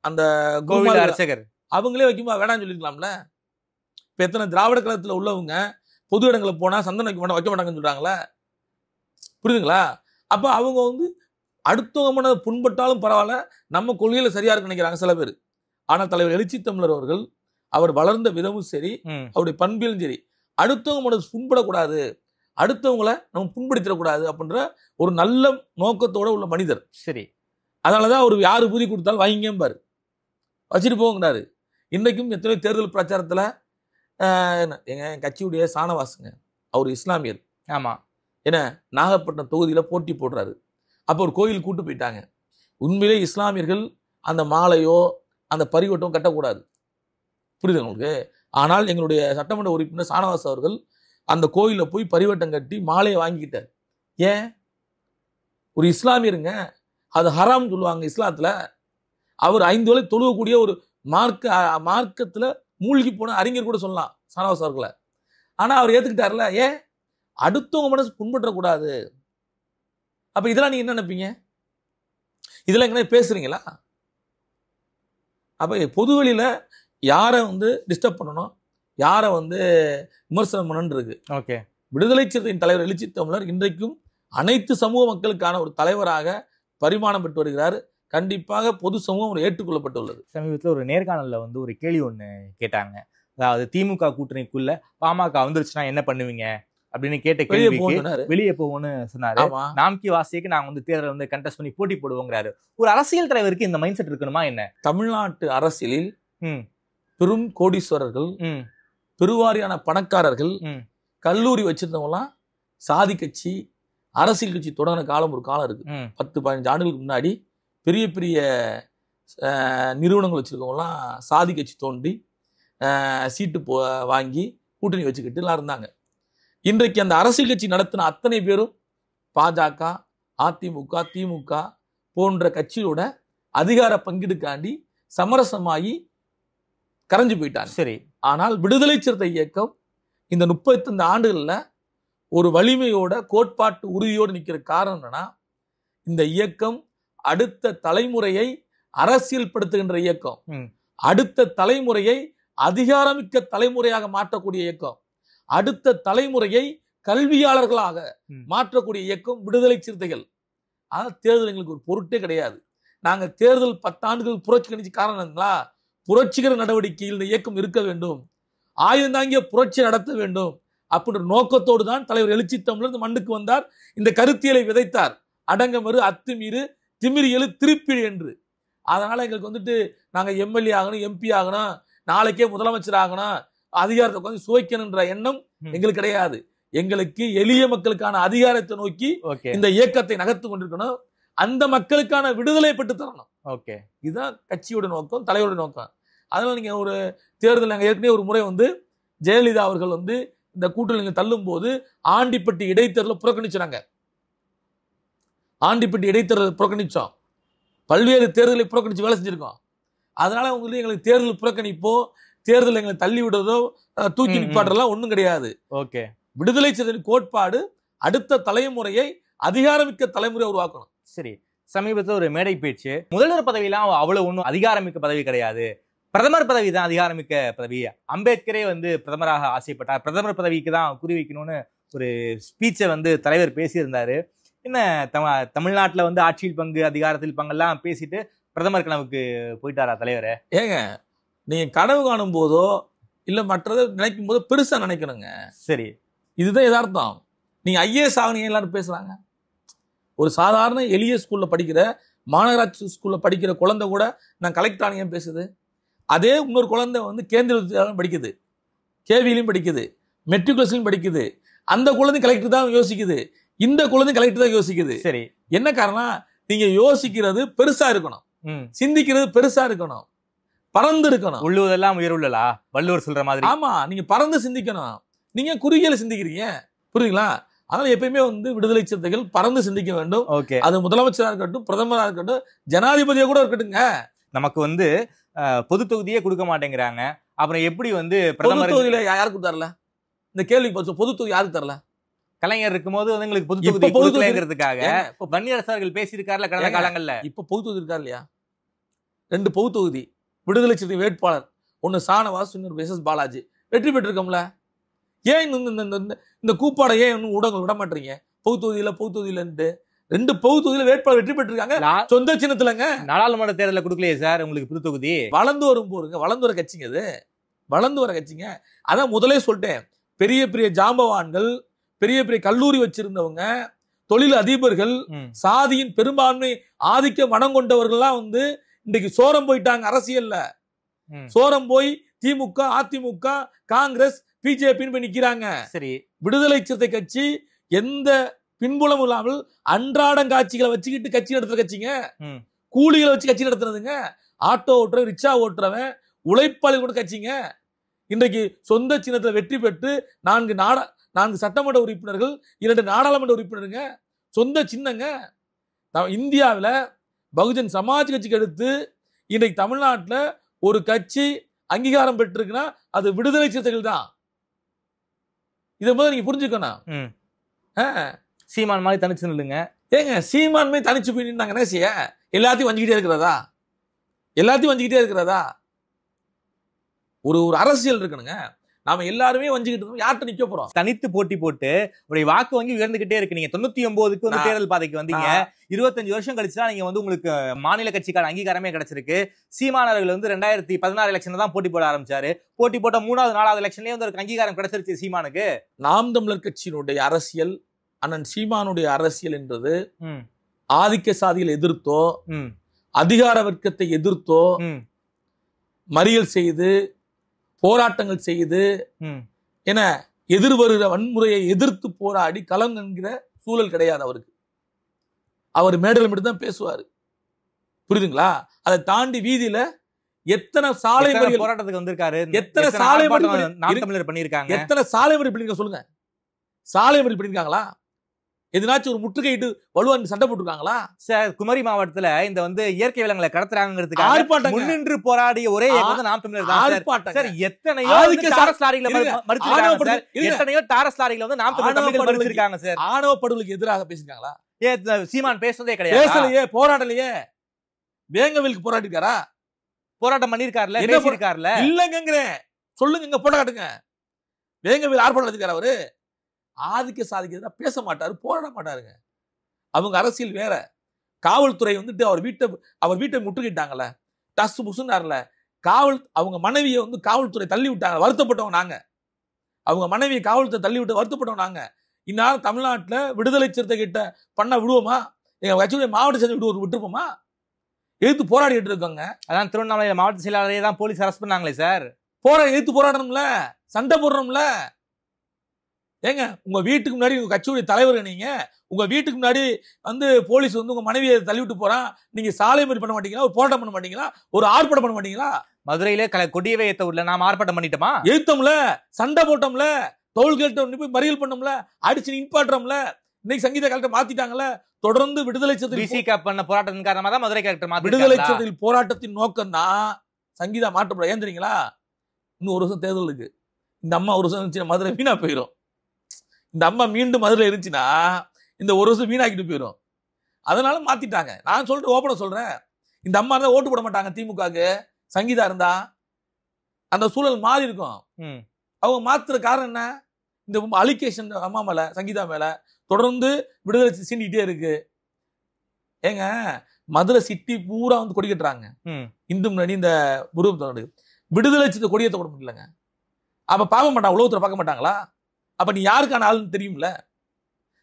அந்த கோவில் அர்ச்சகர் அவங்களே வைக்குமா வேணாம்னு சொல்லிருக்கலாம்ல. இப்ப எத்தனை திராவிட கழகத்துல உள்ளவங்க பொது இடங்களை போனா சந்தனம் வைக்க மாட்டாங்கன்னு சொல்றாங்களா? புரியுதுங்களா? அப்ப அவங்க வந்து அடுத்தவங்க மனதை புண்பட்டாலும் பரவாயில்ல, நம்ம கொள்கையில சரியா இருக்கு நினைக்கிறாங்க சில பேர். ஆனா தலைவர் எழுச்சி தமிழர் அவர்கள், அவர் வளர்ந்த விதமும் சரி, அவருடைய பண்பிலும் சரி, அடுத்தவங்க மனது புண்படக்கூடாது, அடுத்தவங்களை நம்ம புண்படுத்திடக்கூடாது அப்படின்ற ஒரு நல்ல நோக்கத்தோட உள்ள மனிதர். சரி, அதனாலதான் அவர் யாரு பூதி கொடுத்தாலும் வாங்கிங்கம்பாரு, வச்சுட்டு போங்கிறாரு. இன்றைக்கும் எத்தனையோ தேர்தல் பிரச்சாரத்துல எங்க கட்சியுடைய சானவாசுங்க, அவர் இஸ்லாமியர். ஆமா, ஏன்னா நாகப்பட்டினம் தொகுதியில போட்டி போடுறாரு. அப்போ ஒரு கோயில் கூட்டு போயிட்டாங்க. உண்மையிலே இஸ்லாமியர்கள் அந்த மாலையோ அந்த பரிவட்டம் கட்டக்கூடாது, புரியுது உங்களுக்கு? ஆனால் எங்களுடைய சட்டமன்ற உறுப்பினர் சானவாஸ் அவர்கள் அந்த கோயிலில் போய் பரிவட்டம் கட்டி மாலையை வாங்கிக்கிட்டார். ஏன்? ஒரு இஸ்லாமியருங்க, அது ஹராம் சொல்லுவாங்க இஸ்லாத்துல. அவர் 5 வேளை தொழுவக்கூடிய ஒரு மார்க்கத்துல மூழ்கி போன அறிஞர் கூட சொல்லலாம் சானவாஸ் அவர்களை. ஆனா அவர் ஏத்துக்கிட்டார்ல. ஏன்? அடுத்தவங்க மனசு புண்பற்றக்கூடாது. அப்ப இதெல்லாம் நீங்க என்ன நினைப்பீங்க? இதெல்லாம் எங்க பேசுறீங்களா? அப்ப பொது வெளியில யாரை வந்து டிஸ்டர்ப் பண்ணணும், யாரை வந்து விமர்சனம் பண்ணணும் இருக்கு. ஓகே, விடுதலை சிறுத்தையின் தலைவர் எழுச்சி தமிழர் இன்றைக்கும் அனைத்து சமூக மக்களுக்கான ஒரு தலைவராக பரிமாணம் பெற்று வருகிறார். கண்டிப்பாக பொது சமூகம் ஏற்றுக்கொள்ளப்பட்டுள்ளது. சமீபத்தில் ஒரு நேர்காணல்ல வந்து ஒரு கேள்வி ஒண்ணு கேட்டாங்க. அதாவது திமுக கூட்டணிக்குள்ள பாமக வந்துருச்சுன்னா என்ன பண்ணுவீங்க அப்படின்னு கேட்ட கேள்விக்கு வெளியே போவோம்னு சொன்னாரு. நாம்கி வாசிக்கு நாங்க வந்து தேர்தல் வந்து கண்டெஸ்ட் பண்ணி போட்டி போடுவோங்கிறாரு. ஒரு அரசியல் தலைவருக்கு இந்த மைண்ட் செட் இருக்கணுமா என்ன? தமிழ்நாட்டு அரசியலில் பெரும் கோடீஸ்வரர்கள், பெருவாரியான பணக்காரர்கள், கல்லூரி வச்சிருந்தவங்களாம் சாதி கட்சி, அரசியல் கட்சி தொடங்கின காலம் ஒரு காலம் இருக்கு. 10-15 ஆண்டுகளுக்கு முன்னாடி பெரிய பெரிய நிறுவனங்கள் வச்சிருக்கவங்களாம் சாதி கட்சி தோன்றி சீட்டு வாங்கி கூட்டணி வச்சுக்கிட்டு எல்லாம் இருந்தாங்க. இன்றைக்கு அந்த அரசியல் கட்சி நடத்தின அத்தனை பேரும் பாஜக, அதிமுக, திமுக போன்ற கட்சியோட அதிகார பங்கீடுக்காண்டி சமரசமாகி கரைஞ்சு போயிட்டாங்க. சரி, ஆனால் விடுதலை சிறுத்தை இயக்கம் இந்த 35 ஆண்டுகள்ல ஒரு வலிமையோட கோட்பாட்டு உறுதியோடு நிற்கிற காரணம் என்னன்னா, இந்த இயக்கம் அடுத்த தலைமுறையை அரசியல் படுத்துகின்ற இயக்கம், அடுத்த தலைமுறையை அதிகாரமிக்க தலைமுறையாக மாற்றக்கூடிய இயக்கம், அடுத்த தலைமுறையை கல்வியாளர்களாக மாற்றக்கூடிய இயக்கம் விடுதலை சிறுத்தைகள். ஆனால் தேர்தல் எங்களுக்கு ஒரு பொருட்டே கிடையாது. நாங்க தேர்தல் 10 ஆண்டுகள் புரட்சி கணிச்சு காரணங்களா, புரட்சிகர நடவடிக்கையில் இந்த இயக்கம் இருக்க வேண்டும், ஆயுதம் தாங்கிய புரட்சி நடத்த வேண்டும் அப்படின்ற நோக்கத்தோடு தான் தலைவர் எழுச்சி தமிழர் இந்த மண்ணுக்கு வந்தார். இந்த கருத்தியலை விதைத்தார். அடங்கமறு, அத்துமீறு, திமிரியலு, திருப்பிழி என்று. அதனால எங்களுக்கு வந்துட்டு நாங்க எம்எல்ஏ ஆகணும், எம்பி ஆகணும், நாளைக்கே முதலமைச்சர் ஆகணும், அதிகாரத்தை உட்காந்து சுவைக்கணும்ன்ற எண்ணம் எங்களுக்கு கிடையாது. எங்களுக்கு எளிய மக்களுக்கான அதிகாரத்தை நோக்கி இந்த இயக்கத்தை நகர்த்து கொண்டிருக்கணும். அந்த மக்களுக்கான விடுதலை பெற்று தரணும். ஓகே, இதுதான் கட்சியோட நோக்கம், தலைவருடைய நோக்கம். அதனால நீங்க ஒரு தேர்தல், நாங்க ஏற்கனவே ஒரு முறை வந்து ஜெயலலிதா அவர்கள் வந்து இந்த கூட்டணி தள்ளும் போது ஆண்டிப்பட்டி இடைத்தேர்தலை புறக்கணிச்சாங்க. ஆண்டிப்பட்டி இடைத்தேர்தல் புறக்கணிச்சோம், பல்வேறு தேர்தலை புறக்கணிச்சு வேலை செஞ்சிருக்கோம். அதனால உங்களுக்கு எங்களுக்கு தேர்தல் புறக்கணிப்போ, தேர்தல் எங்களை தள்ளி விடுறதோ, தூக்கி நிப்பாடுறதெல்லாம் ஒண்ணும் கிடையாது. ஓகே, விடுதலை சிறுத்தைகளின் கோட்பாடு அடுத்த தலைமுறையை அதிகாரமிக்க தலைமுறை உருவாக்கணும். சரி, சமீபத்தில் ஒரு மேடை பேச்சு, முதல்வர் பதவியெல்லாம் அவ்வளவு ஒன்றும் அதிகாரமிக்க பதவி கிடையாது, பிரதமர் பதவி தான் அதிகாரமிக்க பதவி, அம்பேத்கரே வந்து பிரதமராக ஆசைப்பட்டார், பிரதமர் பதவிக்கு தான் குறி வைக்கணும்னு ஒரு ஸ்பீச்சை வந்து தலைவர் பேசியிருந்தாரு. என்ன தமிழ்நாட்டில் வந்து ஆட்சியில் பங்கு, அதிகாரத்தில் பங்கெல்லாம் பேசிட்டு பிரதமர் கனவுக்கு போயிட்டாரா தலைவரை? ஏங்க, நீங்க கனவு காணும் போதோ இல்ல மற்றதை நினைக்கும் போதோ பெருசா நினைக்கணுங்க. சரி, இதுதான் யதார்த்தம். நீங்க ஐஏஎஸ் ஆகணும் எல்லாரும் பேசுறாங்க. ஒரு சாதாரண எளிய ஸ்கூல்ல படிக்கிற, மாநகராட்சி ஸ்கூல்ல படிக்கிற குழந்தை கூட நான் கலெக்டர் ஆன ஏன் பேசுது? அதே இன்னொரு குழந்தை வந்து கேந்திர வித்யாலயம் படிக்குது, கேவிலையும் படிக்குது, மெட்ரிகுலேஷன்லையும் படிக்குது. அந்த குழந்தை கலெக்டர் தான் யோசிக்குது, இந்த குழந்தை கலெக்டர் தான் யோசிக்குது. சரி, என்ன காரணம்? நீங்க யோசிக்கிறது பெருசா இருக்கணும், சிந்திக்கிறது பெருசா இருக்கணும், பறந்து இருக்கணும். உள்ளுவதெல்லாம் உயர்வுள்ளலா வள்ளுவர் சொல்ற மாதிரி. ஆமா, நீங்க பறந்து சிந்திக்கணும். நீங்க குறுகியல சிந்திக்கிறீங்க, புரியுதுங்களா? அதனால எப்பயுமே வந்து விடுதலை சிறுத்தைகள் பறந்து சிந்திக்க வேண்டும். அது முதலமைச்சரா இருக்கட்டும், பிரதமரா இருக்கட்டும், ஜனாதிபதியா கூட இருக்கட்டுங்க. நமக்கு வந்து பொது தொகுதியே கொடுக்க மாட்டேங்கிறாங்க, அப்புறம் எப்படி வந்து பொது தொகுதியில யாருக்கு தரல? இந்த கேள்விக்கு பொது தொகுதி யாருக்கு தரல? கலைஞர் இருக்கும்போது வந்து எங்களுக்கு பொது தொகுதி கொடுக்கலங்கிறதுக்காக வன்னியரசர்கள் பேசியிருக்காருல கடந்த காலங்கள்ல. இப்ப பொது தொகுதி இருக்காரு இல்லையா? 2 பொது தொகுதி விடுதலை சிறுத்தை வேட்பாளர், ஒன்னு சானவாஸ், இன்னொரு எஸ் பாலாஜி, வெற்றி பெற்றிருக்கோம்ல. ஏன் இந்த கூப்பாடை ஏன் இன்னும் ஊடகங்கள் விட மாட்டீங்க? பொது தொகுதியில 2 பொது தொகுதியில வேட்பாளர் வெற்றி பெற்றிருக்காங்க, சொந்த சின்னத்துலங்க. நாடாளுமன்ற தேர்தலில் கொடுக்கலையே சார் உங்களுக்கு பொது தொகுதி? வளர்ந்து வரும் போருங்க, வளர்ந்து வர கட்சிங்க, அது வளர்ந்து வர கட்சிங்க. அதான் முதலே சொல்லிட்டேன், பெரிய பெரிய ஜாம்பவான்கள், பெரிய பெரிய கல்லூரி வச்சிருந்தவங்க, தொழில் அதிபர்கள், சாதியின் பெரும்பான்மை ஆதிக்க மனம் கொண்டவர்கள்லாம் வந்து இன்னைக்கு சோரம் போயிட்டாங்க அரசியல்ல. சோரம் போய் திமுக, அதிமுக, காங்கிரஸ், பிஜேபி நிக்கிறாங்க. சரி, விடுதலை சிறுத்தை கட்சி எந்த பின்புலம் இல்லாமல் அன்றாடம் காட்சிகளை வச்சுக்கிட்டு கட்சி நடத்துற கட்சிங்க. கூலிகளை வச்சு கட்சி நடத்துறதுங்க. ஆட்டோ ஓட்டுறவன், ரிக்ஷா ஓட்டுறவன், உழைப்பாளி கூட கட்சிங்க. இன்றைக்கு சொந்த சின்னத்துல வெற்றி பெற்று 4 சட்டமன்ற உறுப்பினர்கள், 2 நாடாளுமன்ற உறுப்பினருங்க, சொந்த சின்னங்க. இந்தியாவில் பகுஜன் சமாஜ் கட்சிக்கு அடுத்து இன்றைக்கு தமிழ்நாட்டில் ஒரு கட்சி அங்கீகாரம் பெற்றிருக்குன்னா அது விடுதலை சிறுத்தைகள் தான். இதை முதல்ல நீங்க புரிஞ்சுக்கணும். சீமான் மாதிரி தனிச்சு நில்லுங்க. ஏங்க, சீமான் மாதிரி தனிச்சு போய் நின்னாங்க என்ன செய்ய? எல்லாத்தையும் வஞ்சிக்கிட்டே இருக்கிறதா? எல்லாத்தையும் வஞ்சிக்கிட்டே இருக்கிறதா? ஒரு அரசியல் இருக்கணுங்க. நாம எல்லாருமே வஞ்சிக்கிட்டு யார்கிட்ட நிக்க போறோம்? தனித்து போட்டி போட்டு உடைய வாக்கு வங்கி உயர்ந்துகிட்டே இருக்கு. நீங்க 99க்கு வந்து தேர்தல் பாதைக்கு வந்தீங்க. 25 வருஷம் கழிச்சுதான் நீங்க வந்து உங்களுக்கு மாநில கட்சிக்கான அங்கீகாரமே கிடைச்சிருக்கு. சீமானவர்கள் வந்து 2016 எலெக்ஷன்ல தான் போட்டி போட ஆரம்பிச்சாரு. போட்டி போட்ட 3வது 4வது எலெக்ஷன்லயே வந்து ஒரு அங்கீகாரம் கிடைச்சிருச்சு சீமானுக்கு. நாம் தமிழர் கட்சியினுடைய அரசியல், அண்ணன் சீமானுடைய அரசியல் என்றது ஆதிக்க சாதிகளை எதிர்த்தோ, அதிகார வர்க்கத்தை எதிர்த்தோ, மறியல் செய்து போராட்டங்கள் செய்து என எதிர்வருகிற வன்முறையை எதிர்த்து போராடி களம் என்கிற சூழல் கிடையாது அவருக்கு. அவர் மேடையில் மட்டும் தான் பேசுவாரு, புரியுதுங்களா? அதை தாண்டி வீதியில எத்தனை சாலை போராட்டத்துக்கு வந்திருக்காரு, எத்தனை சாலை பண்ணிருக்காங்க, எத்தனை சாலை மறியல் பண்ணிருக்க சொல்லுங்க. சாலை மறியல் பண்ணிருக்காங்களா? எதனாச்சும் ஒரு முற்றுகையிட்டு வலுவான் சண்டை போட்டுருக்காங்களா? சார், குமரி மாவட்டத்துல இந்த வந்து இயற்கை விலங்குகளை கடத்துறாங்கிறதுக்காக முன்னின்று போராடிய ஒரே நாம் தமிழர் தான் சார். எத்தனையோ டாரஸ் லாரிகளை மறுத்திருக்காங்க, எத்தனையோ டாரஸ் லாரிகளை வந்து நாம் தமிழர் மறுத்திருக்காங்க சார். ஆணவ படுகொலைக்கு எதிராக பேசிருக்காங்களா? சீமான் பேசுறதே கிடையாது. பேசலையே, போராடலையே. வேங்கவிலுக்கு போராடிருக்காரா? போராட்டம் பண்ணிருக்காருல, என்ன பேசியிருக்காருல. இல்லங்கிறேன், சொல்லுங்க, போட்டோ காட்டுங்க. வேங்கவேல் ஆர்ப்பாட்டம் நடத்திருக்காரு அவரு. ஆதிக்க சாதிக்கிறதா பேச மாட்டாரு, போராட மாட்டாருங்க. அவங்க அரசியல் வேற. காவல்துறை வந்துட்டு அவர் வீட்டை முற்றுகிட்டாங்கல்ல, டஸ் புசுன்னாருல. அவங்க மனைவியை வந்து காவல்துறை தள்ளி விட்டாங்க, வருத்தப்பட்டவங்க நாங்க. அவங்க மனைவியை காவல்துறை தள்ளி விட்டு வருத்தப்பட்டவங்க நாங்க. இந்நேரம் தமிழ்நாட்டுல விடுதலை சிறுத்தை கிட்ட பண்ண விடுவோமா? எங்க கட்சியுடைய மாவட்ட செயலர் விட்டுருப்போமா? எதிர்த்து போராடிட்டு இருக்கோங்க. அதான் திருவண்ணாமலை மாவட்ட செயலாளரே தான் போலீஸ் அரெஸ்ட் பண்ணாங்களே சார். எதிர்த்து போராடணும்ல, சண்டை போடுறோம்ல. ஏங்க, உங்க வீட்டுக்கு முன்னாடி உங்க கட்சியுடைய தலைவர், நீங்க உங்க வீட்டுக்கு முன்னாடி வந்து போலீஸ் வந்து உங்க மனைவியை தள்ளிவிட்டு போறான், நீங்க சாலை மாதிரி பண்ண மாட்டீங்களா? ஒரு போராட்டம் பண்ண மாட்டீங்களா? ஒரு ஆர்ப்பாட்டம் பண்ண மாட்டீங்களா? மதுரையில கொடியவே ஏத்த விடல, நாம ஆர்ப்பாட்டம் பண்ணிட்டோமா? எழுத்தோம்ல, சண்டை போட்டோம்ல, டோல்கேட்ட போய் மறியல் பண்ணோம்ல, அடிச்சு நிப்பாட்டுறோம்ல. இன்னைக்கு சங்கீத கலெக்டர் மாத்திட்டாங்கல்ல. தொடர்ந்து விடுதலை சிறுத்தை பண்ண போராட்டத்தின் காரணமா தான் மதுரை கலெக்டர் விடுதலை சிறுத்தைகள் போராட்டத்தின் நோக்கம் தான் சங்கீதா மாற்றப்பட. ஏன் தெரியுங்களா? இன்னும் ஒரு வருஷம் தேர்தல் இருக்கு. இந்த அம்மா ஒரு வருஷம் இருந்துச்சுன்னா மதுரை வீணா போயிடும். இந்த அம்மா மீண்டும் மதுரை இருந்துச்சுன்னா இந்த ஒரு வருஷம் வீணாக்கிட்டு போயிடும். அதனால மாத்திட்டாங்க. நான் சொல்றேன், ஓப்பனா சொல்றேன், இந்த அம்மா இருந்தா ஓட்டு போட மாட்டாங்க திமுகவுக்கு. சங்கீதா இருந்தா அந்த சூழல் மாறி இருக்கும். அவங்க மாத்துற காரணம் என்ன? இந்த அலிகேஷன் அம்மா மேல, சங்கீதா மேல தொடர்ந்து விடுதலை சீண்டிக்கிட்டே இருக்கு. ஏங்க, மதுரை சிட்டி பூரா வந்து கொடி கட்டுறாங்க. இந்து முன்னாடி இந்த விடுதலை சித்த கொடியேற்ற கூட முடியலங்க. அப்ப பார்க்க மாட்டாங்க, உலகத்துல பார்க்க மாட்டாங்களா? அப்ப நீ யாருக்கான ஆளுன்னு தெரியும்ல.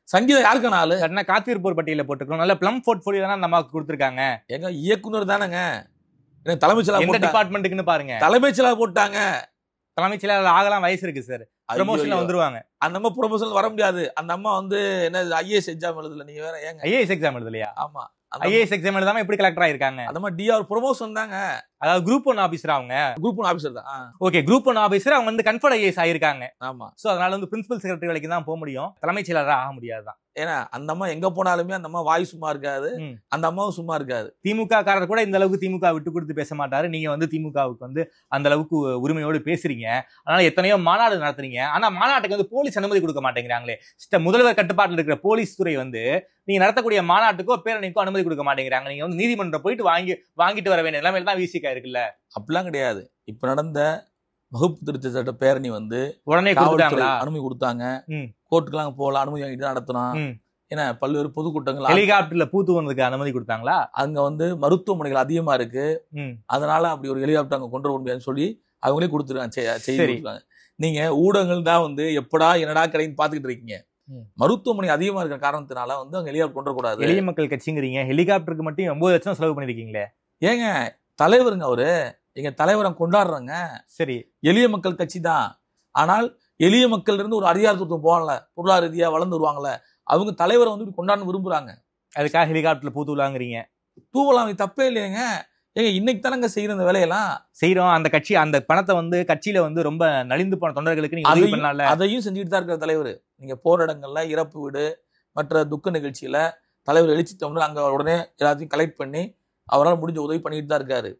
சங்கீதா யாருக்கான ஆளு? காத்திருப்போர் பட்டியல போட்டுக்கணும். நல்ல பிளம் போர்ட்ஃபோலியோ தானே அந்த அம்மாவுக்கு கொடுத்துருக்காங்க. எங்க இயக்குனர் தானங்க, தலைமைச் செயலாளர் டிபார்ட்மெண்ட்டுக்குன்னு பாருங்க. தலைமைச் செயலாளர் போட்டாங்க. தலைமைச் செயலாளர் ஆகலாம், வயசு இருக்கு சார், ப்ரமோஷன்ல வந்துருவாங்க. அந்த அம்மா ப்ரமோஷன் வர முடியாது. அந்த அம்மா வந்து என்ன ஐஏஎஸ் எக்ஸாம் எழுதல. நீங்க வேற. ஏங்க ஐஏஎஸ் எக்ஸாம் எழுதலையா? ஆமா, ஐஏஎஸ் எக்ஸாம் எழுதாம எப்படி கலெக்டர் ஆயிருக்காங்க? அந்த மாதிரி டிஆர் ப்ரமோஷன் தாங்க. அதாவது குரூப் 1 ஆபீசர். அவங்க குரூப் 1 ஆபீசர் தான். Okay, group 1 officer. அவங்க வந்து கன்ஃபர்ட் ஐஏஎஸ் ஆயிருக்காங்க. ஆமா. சோ அதனால வந்து பிரின்சிபல் செக்ரட்டரி வேலைக்கு தான் போக முடியும், தலைமைச் செயலாளரா ஆக முடியாதுதான். ஏன்னா அந்த அம்மா எங்க போனாலுமே அந்த அம்மா வாய் சும்மா இருக்காது, அந்த அம்மாவும் சும்மா இருக்காது. திமுக காரர் கூட இந்த அளவுக்கு திமுக விட்டு கொடுத்து பேச மாட்டாரு. நீங்க வந்து திமுகவுக்கு வந்து அந்த அளவுக்கு உரிமையோடு பேசுறீங்க. அதனால எத்தனையோ மாநாடு நடத்துறீங்க. ஆனா மாநாட்டுக்கு வந்து போலீஸ் அனுமதி கொடுக்க மாட்டேங்கிறாங்களே. முதல்வர் கட்டுப்பாட்டில் இருக்கிற போலீஸ் துறை வந்து நீங்க நடத்தக்கூடிய மாநாட்டுக்கோ பேரணிக்கோ அனுமதி கொடுக்க மாட்டேங்கிறாங்க. நீங்க வந்து நீதிமன்றம் போயிட்டு வாங்கிட்டு வர வேண்டிய நிலைமையில தான் விசிக இருக்குல்ல. அப்படிலாம் கிடையாது. இப்ப நடந்த வகுப்பு திருத்த சட்ட பேரணி வந்து உடனே அனுமதி கொடுத்தாங்க. கோர்ட்டுக்கெல்லாம் போல அனுமதி வாங்கிட்டு நடத்தணும். ஏன்னா பல்வேறு பொதுக்கூட்டங்கள், ஹெலிகாப்டர்ல பூத்து வந்ததுக்கு அனுமதி கொடுத்தாங்களா? அங்க வந்து மருத்துவமனைகள் அதிகமா இருக்கு, அதனால அப்படி ஒரு ஹெலிகாப்டர் அங்க கொண்டு வர முடியாதுன்னு சொல்லி அவங்களே கொடுத்துருக்காங்க, செய்தி. நீங்க ஊடகங்கள் தான் வந்து எப்படா என்னடா கிடைன்னு பாத்துக்கிட்டு இருக்கீங்க. மருத்துவமனை அதிகமா இருக்கிற காரணத்தினால வந்து அங்க ஹெலிகாப்டர் கொண்டு வரக்கூடாது. எளிய மக்கள் கட்சிங்கிறீங்க, ஹெலிகாப்டருக்கு மட்டும் 9 லட்சம் செலவு பண்ணிருக்கீங்களே. ஏங்க, தலைவருங்க அவரு, எங்க தலைவரை கொண்டாடுறாங்க. சரி, எளிய மக்கள் கட்சி தான். ஆனால் எளிய மக்கள் இருந்து ஒரு அதிகாரத்துவம் போகல, பொருளாதார ரீதியா வளர்ந்து வருவாங்கல்ல, அவங்க தலைவரை வந்து கொண்டாட விரும்புறாங்க. அதுக்காக ஹெலிகாப்டர்ல பூத்துலாங்கிறீங்க. தூவலாம், தப்பே இல்லையங்க. ஏங்க, இன்னைக்கு தானங்க செய்யற இந்த வேலையெல்லாம் செய்யறோம். அந்த கட்சி அந்த பணத்தை வந்து கட்சியில வந்து ரொம்ப நலிந்து போன தொண்டர்களுக்கு நீங்க உதவி பண்ணல. அதையும் செஞ்சுட்டு தான் இருக்கிற தலைவர். நீங்க போராட்டங்கள்ல, இறப்பு வீடு, மற்ற துக்க நிகழ்ச்சியில தலைவர் எழுச்சி தமிழ் அங்க உடனே எல்லாத்தையும் கலெக்ட் பண்ணி அவரால் முடிஞ்ச உதவி பண்ணிட்டு தான் இருக்காரு.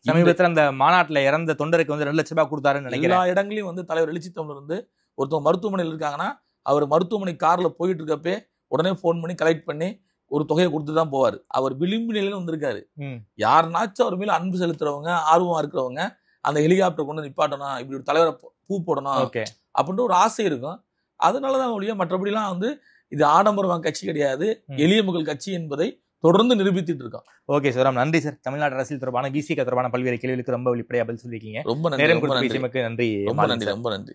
சமீபத்தில் அந்த மாநாட்டுல இறந்த தொண்டருக்கு வந்து 2 லட்சம் ரூபாய் கொடுத்தாருன்னு நினைக்கிறேன். எல்லா இடங்களையும் வந்து தலைவர் எழுச்சி தமிழர் வந்து ஒருத்தவங்க மருத்துவமனையில் இருக்காங்கன்னா அவர் மருத்துவமனை கார்ல போயிட்டு இருக்கப்பே உடனே போன் பண்ணி கலெக்ட் பண்ணி ஒரு தொகையை கொடுத்து தான் போவார். அவர் விளிம்பு நிலையில வந்திருக்காரு. யாருனாச்சும் அவர் மேல அன்பு செலுத்துறவங்க, ஆர்வமா இருக்கிறவங்க அந்த ஹெலிகாப்டர் கொண்டு நிப்பாட்டணும், இப்படி ஒரு தலைவரை பூ போடணும் அப்படின்ற ஒரு ஆசை இருக்கும். அதனாலதான் ஒழிய மற்றபடிலாம் வந்து இது ஆடம்பரமான கட்சி கிடையாது, எளிய மக்கள் கட்சி என்பதை தொடர்ந்து நிரூபித்துட்டு இருக்கோம். ஓகே சார், ரொம்ப நன்றி சார். தமிழ்நாடு அரசியல் தொடர்பான விசிக தொடர்பான பல்வேறு கேள்விகளுக்கு ரொம்ப வெளிப்படையா பதில் சொல்லியிருக்கீங்க. ரொம்ப நன்றி. நன்றி. ரொம்ப நன்றி.